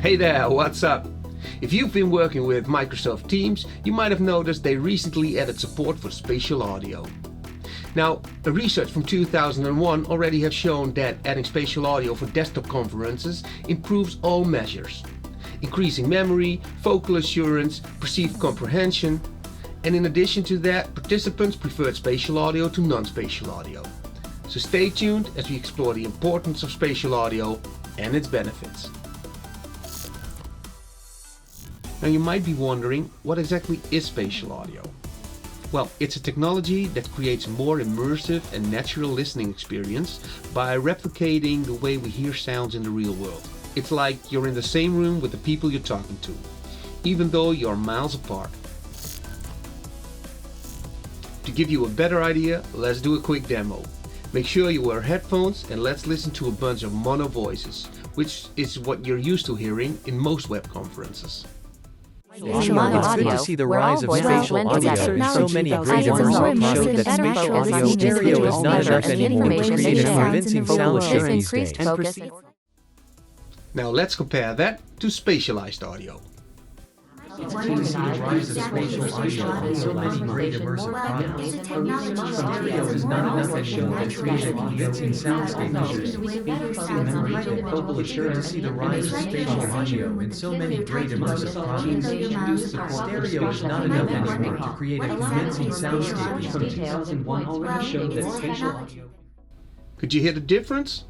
Hey there, what's up? If you've been working with Microsoft Teams, you might have noticed they recently added support for spatial audio. Now, a research from 2001 already has shown that adding spatial audio for desktop conferences improves all measures, increasing memory, focal assurance, perceived comprehension, and in addition to that, participants preferred spatial audio to non-spatial audio. So stay tuned as we explore the importance of spatial audio and its benefits. Now you might be wondering, what exactly is spatial audio? Well, it's a technology that creates a more immersive and natural listening experience by replicating the way we hear sounds in the real world. It's like you're in the same room with the people you're talking to, even though you're miles apart. To give you a better idea, let's do a quick demo. Make sure you wear headphones and let's listen to a bunch of mono voices, which is what you're used to hearing in most web conferences. It's good to see the rise of spatial audio in so many great immersive show that spatial audio stereo is not enough anymore to create a convincing sound assurance these days. Now let's compare that to spatialized audio. It's good to see the rise of spatial audio in so many great immersive products. Stereo is not enough anymore to create a convincing soundscape. Vocal assurance to see the rise of spatial audio in so many great immersive products. Stereo is not enough anymore to create a convincing soundscape. From 2001 already showed that spatial audio. Could you hear the difference?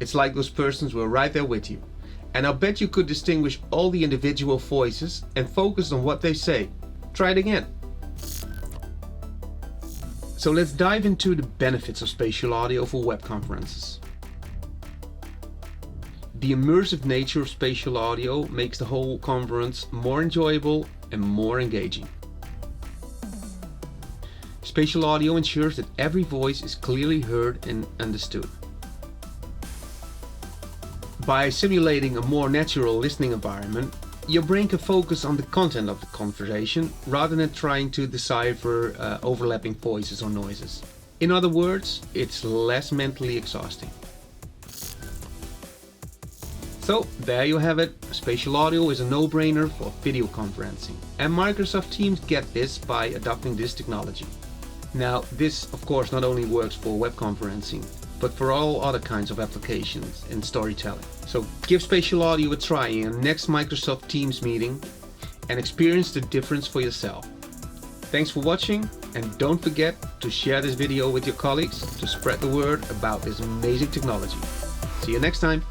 It's like those persons were right there with you. And I'll bet you could distinguish all the individual voices and focus on what they say. Try it again. So let's dive into the benefits of spatial audio for web conferences. The immersive nature of spatial audio makes the whole conference more enjoyable and more engaging. Spatial audio ensures that every voice is clearly heard and understood. By simulating a more natural listening environment, your brain can focus on the content of the conversation rather than trying to decipher overlapping voices or noises. In other words, it's less mentally exhausting. So there you have it. Spatial audio is a no-brainer for video conferencing, and Microsoft Teams get this by adopting this technology. Now, this of course not only works for web conferencing, but for all other kinds of applications and storytelling. So give spatial audio a try in your next Microsoft Teams meeting and experience the difference for yourself. Thanks for watching, and don't forget to share this video with your colleagues to spread the word about this amazing technology. See you next time.